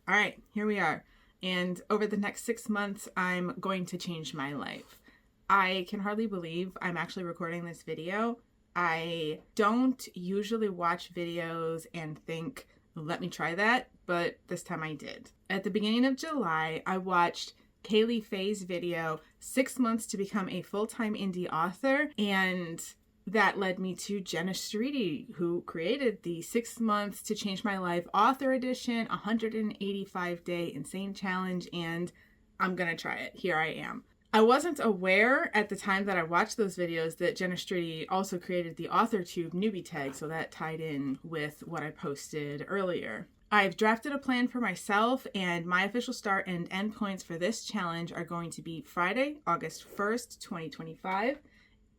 All right, here we are. And over the next 6 months, I'm going to change my life. I can hardly believe I'm actually recording this video. I don't usually watch videos and think, let me try that, but this time I did. At the beginning of July, I watched Kaylee Faye's video, 6 months to become a full-time indie author, and that led me to Jenna Streety, who created the 6 months to change my life author edition, 185-day insane challenge, and I'm gonna try it. Here I am. I wasn't aware at the time that I watched those videos that Jenna Streety also created the AuthorTube newbie tag, so that tied in with what I posted earlier. I've drafted a plan for myself, and my official start and end points for this challenge are going to be Friday, August 1st, 2025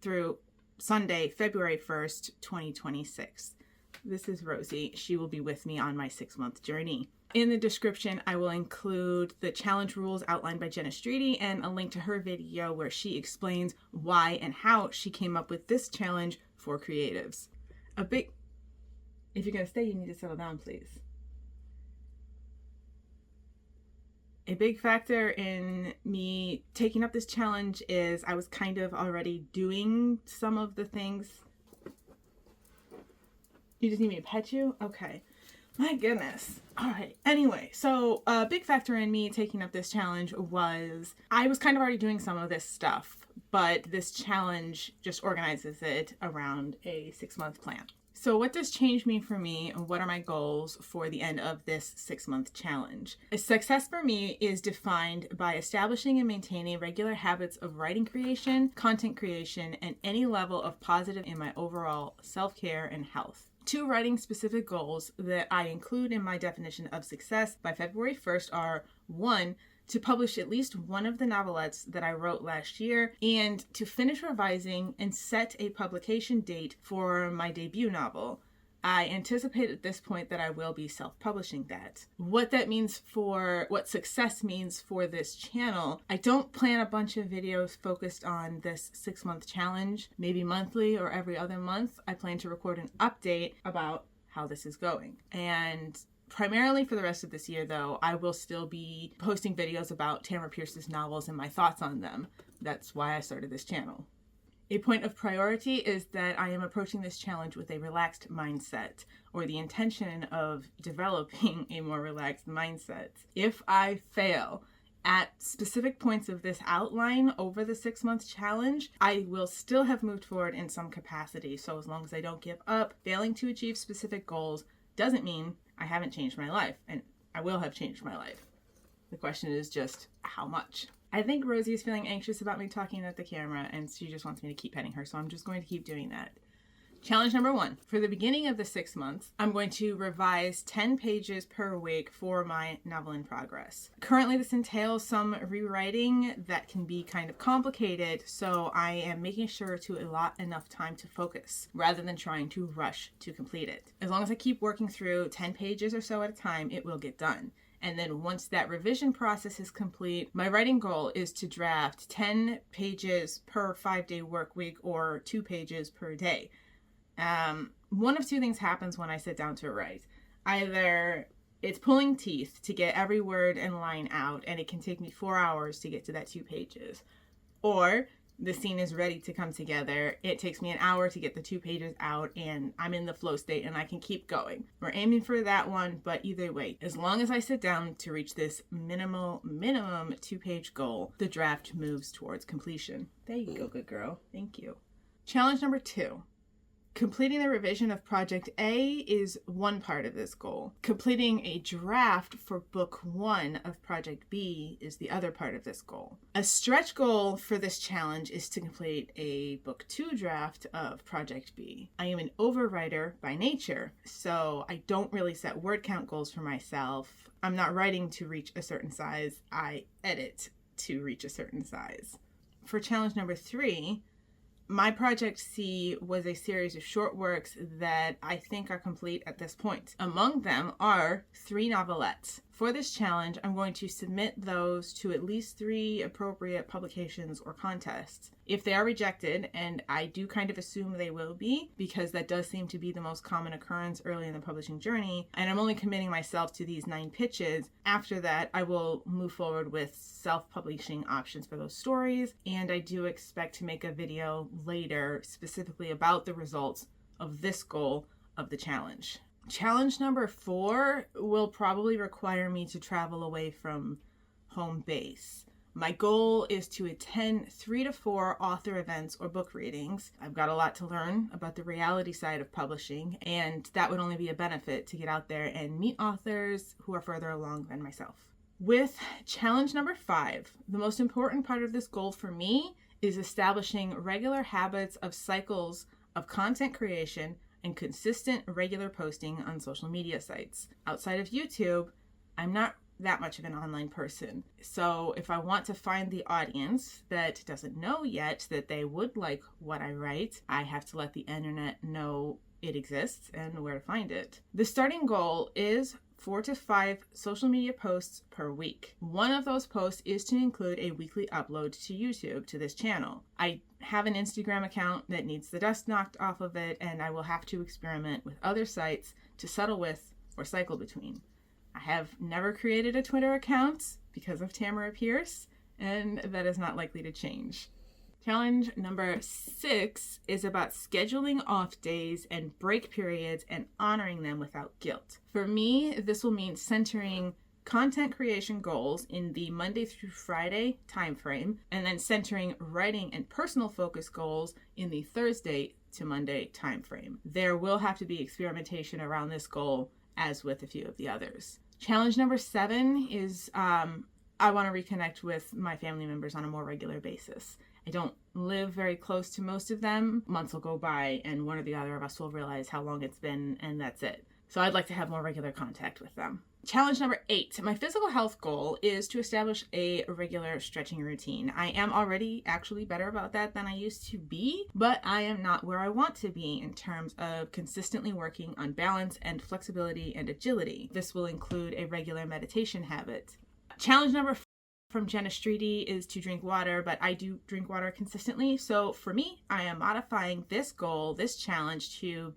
through Sunday, February 1st, 2026. This is Rosie. She will be with me on my 6-month journey. In the description, I will include the challenge rules outlined by Jenna Streety and a link to her video where she explains why and how she came up with this challenge for creatives. If you're going to stay, you need to settle down, please. A big factor in me taking up this challenge is I was kind of already doing some of the things. You just need me to pet you? Okay. My goodness. All right. Anyway, so a big factor in me taking up this challenge was I was kind of already doing some of this stuff, but this challenge just organizes it around a 6-month plan. So what does change mean for me, and what are my goals for the end of this 6-month challenge? A success for me is defined by establishing and maintaining regular habits of writing creation, content creation, and any level of positive in my overall self-care and health. 2 writing specific goals that I include in my definition of success by February 1st are 1, to publish at least one of the novelettes that I wrote last year, and to finish revising and set a publication date for my debut novel. I anticipate at this point that I will be self-publishing that. What success means for this channel, I don't plan a bunch of videos focused on this 6-month challenge, maybe monthly or every other month. I plan to record an update about how this is going. And primarily for the rest of this year, though, I will still be posting videos about Tamara Pierce's novels and my thoughts on them. That's why I started this channel. A point of priority is that I am approaching this challenge with a relaxed mindset, or the intention of developing a more relaxed mindset. If I fail at specific points of this outline over the 6-month challenge, I will still have moved forward in some capacity. So as long as I don't give up, failing to achieve specific goals doesn't mean I haven't changed my life, and I will have changed my life. The question is just how much. I think Rosie is feeling anxious about me talking at the camera, and she just wants me to keep petting her, so I'm just going to keep doing that. Challenge number 1. For the beginning of the 6 months, I'm going to revise 10 pages per week for my novel in progress. Currently, this entails some rewriting that can be kind of complicated, so I am making sure to allot enough time to focus rather than trying to rush to complete it. As long as I keep working through 10 pages or so at a time, it will get done. And then once that revision process is complete, my writing goal is to draft 10 pages per 5-day work week or 2 pages per day. One of 2 things happens when I sit down to write. Either it's pulling teeth to get every word and line out, and it can take me 4 hours to get to that 2 pages. Or the scene is ready to come together. It takes me an hour to get the 2 pages out, and I'm in the flow state and I can keep going. We're aiming for that one, but either way, as long as I sit down to reach this minimum 2-page goal, the draft moves towards completion. There you go, good girl. Thank you. Challenge number 2. Completing the revision of Project A is one part of this goal. Completing a draft for Book 1 of Project B is the other part of this goal. A stretch goal for this challenge is to complete a Book 2 draft of Project B. I am an overwriter by nature, so I don't really set word count goals for myself. I'm not writing to reach a certain size. I edit to reach a certain size. For challenge number 3, my Project C was a series of short works that I think are complete at this point. Among them are 3 novelettes, For this challenge, I'm going to submit those to at least 3 appropriate publications or contests. If they are rejected, and I do kind of assume they will be, because that does seem to be the most common occurrence early in the publishing journey, and I'm only committing myself to these 9 pitches, after that I will move forward with self-publishing options for those stories, and I do expect to make a video later specifically about the results of this goal of the challenge. Challenge number 4 will probably require me to travel away from home base. My goal is to attend 3 to 4 author events or book readings. I've got a lot to learn about the reality side of publishing, and that would only be a benefit to get out there and meet authors who are further along than myself. With challenge number 5, the most important part of this goal for me is establishing regular habits of cycles of content creation and consistent regular posting on social media sites. Outside of YouTube, I'm not that much of an online person. So if I want to find the audience that doesn't know yet that they would like what I write, I have to let the internet know it exists and where to find it. The starting goal is 4 to 5 social media posts per week. One of those posts is to include a weekly upload to YouTube to this channel. I have an Instagram account that needs the dust knocked off of it, and I will have to experiment with other sites to settle with or cycle between. I have never created a Twitter account because of Tamara Pierce, and that is not likely to change. Challenge number 6 is about scheduling off days and break periods and honoring them without guilt. For me, this will mean centering content creation goals in the Monday through Friday timeframe, and then centering writing and personal focus goals in the Thursday to Monday timeframe. There will have to be experimentation around this goal, as with a few of the others. Challenge number 7 is I want to reconnect with my family members on a more regular basis. I don't live very close to most of them. Months will go by and one or the other of us will realize how long it's been, and that's it. So I'd like to have more regular contact with them. Challenge number 8, my physical health goal is to establish a regular stretching routine. I am already actually better about that than I used to be, but I am not where I want to be in terms of consistently working on balance and flexibility and agility. This will include a regular meditation habit. Challenge number 4 from Jenna Streety is to drink water, but I do drink water consistently. So for me, I am modifying this goal, this challenge, to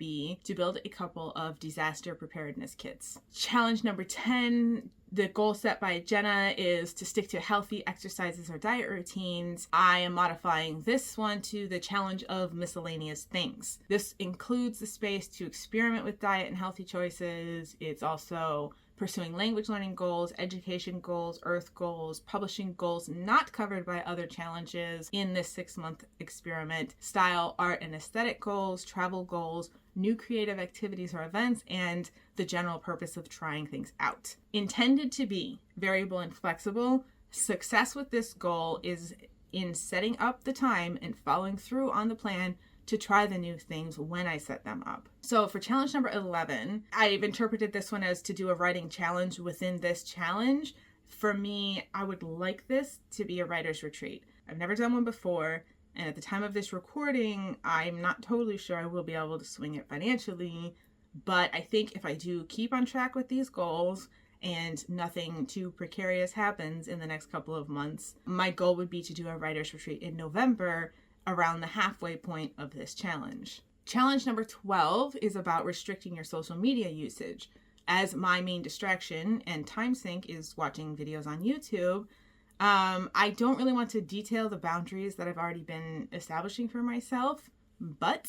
build a couple of disaster preparedness kits. Challenge number 10, the goal set by Jenna is to stick to healthy exercises or diet routines. I am modifying this one to the challenge of miscellaneous things. This includes the space to experiment with diet and healthy choices. It's also pursuing language learning goals, education goals, earth goals, publishing goals not covered by other challenges in this 6-month experiment, style, art, and aesthetic goals, travel goals, new creative activities or events, and the general purpose of trying things out. Intended to be variable and flexible, success with this goal is in setting up the time and following through on the plan to try the new things when I set them up. So for challenge number 11, I've interpreted this one as to do a writing challenge within this challenge. For me, I would like this to be a writer's retreat. I've never done one before, and at the time of this recording, I'm not totally sure I will be able to swing it financially, but I think if I do keep on track with these goals and nothing too precarious happens in the next couple of months, my goal would be to do a writer's retreat in November, around the halfway point of this challenge. Challenge number 12 is about restricting your social media usage. As my main distraction and time sink is watching videos on YouTube, I don't really want to detail the boundaries that I've already been establishing for myself, but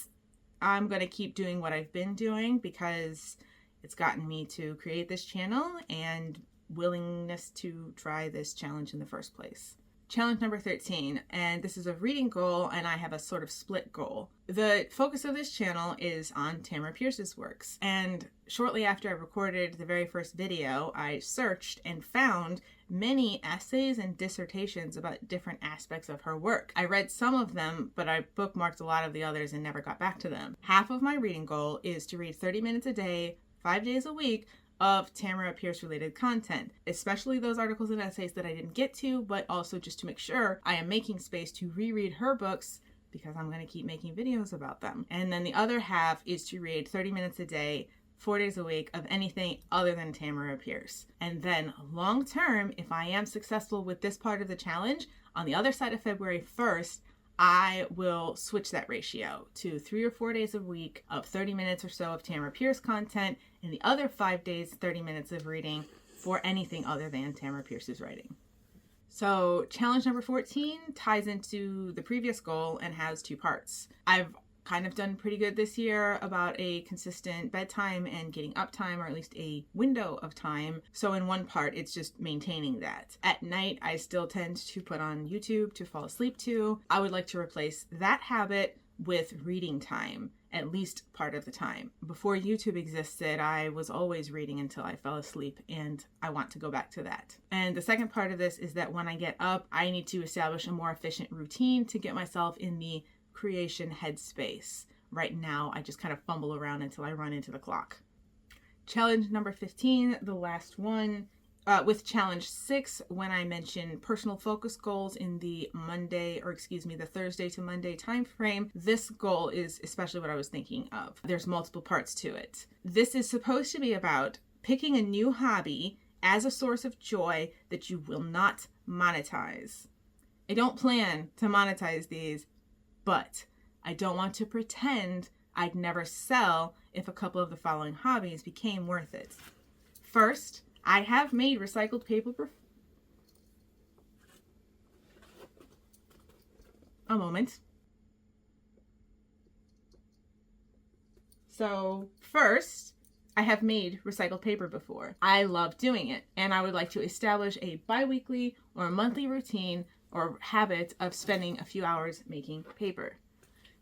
I'm going to keep doing what I've been doing because it's gotten me to create this channel and willingness to try this challenge in the first place. Challenge number 13, and this is a reading goal, and I have a sort of split goal. The focus of this channel is on Tamara Pierce's works, and shortly after I recorded the very first video, I searched and found many essays and dissertations about different aspects of her work. I read some of them, but I bookmarked a lot of the others and never got back to them. Half of my reading goal is to read 30 minutes a day, 5 days a week, of Tamara Pierce related content, especially those articles and essays that I didn't get to, but also just to make sure I am making space to reread her books because I'm going to keep making videos about them. And then the other half is to read 30 minutes a day, 4 days a week of anything other than Tamara Pierce. And then long term, if I am successful with this part of the challenge, on the other side of February 1st, I will switch that ratio to 3 or 4 days a week of 30 minutes or so of Tamara Pierce content, and the other 5 days, 30 minutes of reading for anything other than Tamara Pierce's writing. So challenge number 14 ties into the previous goal and has 2 parts. I've kind of done pretty good this year about a consistent bedtime and getting up time, or at least a window of time. So in one part, it's just maintaining that. At night, I still tend to put on YouTube to fall asleep to. I would like to replace that habit with reading time, at least part of the time. Before YouTube existed, I was always reading until I fell asleep, and I want to go back to that. And the second part of this is that when I get up, I need to establish a more efficient routine to get myself in the creation headspace. Right now, I just kind of fumble around until I run into the clock. Challenge number 15, the last one. With challenge 6, when I mention personal focus goals in the Thursday to Monday time frame, this goal is especially what I was thinking of. There's multiple parts to it. This is supposed to be about picking a new hobby as a source of joy that you will not monetize. I don't plan to monetize these, but I don't want to pretend I'd never sell if a couple of the following hobbies became worth it. First, I have made recycled paper a moment. So first, I have made recycled paper before. I love doing it, and I would like to establish a bi-weekly or monthly routine or habit of spending a few hours making paper.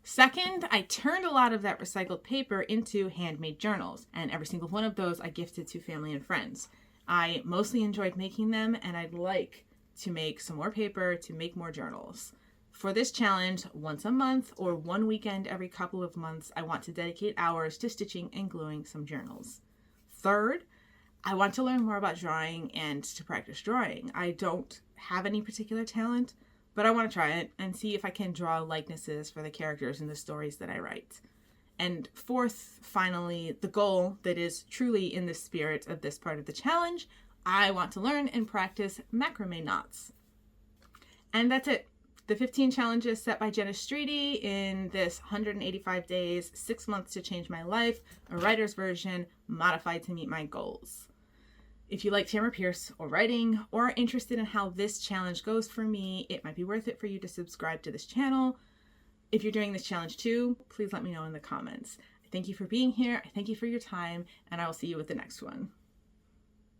Second, I turned a lot of that recycled paper into handmade journals, and every single one of those I gifted to family and friends. I mostly enjoyed making them, and I'd like to make some more paper to make more journals. For this challenge, once a month or one weekend every couple of months, I want to dedicate hours to stitching and gluing some journals. Third, I want to learn more about drawing and to practice drawing. I don't have any particular talent, but I want to try it and see if I can draw likenesses for the characters in the stories that I write. And fourth, finally, the goal that is truly in the spirit of this part of the challenge, I want to learn and practice macrame knots. And that's it. The 15 challenges set by Jenna Streety in this 185 days, 6 months to change my life, a writer's version, modified to meet my goals. If you like Tamara Pierce or writing, or are interested in how this challenge goes for me, it might be worth it for you to subscribe to this channel. If you're doing this challenge too, please let me know in the comments. I thank you for being here. I thank you for your time, and I will see you with the next one.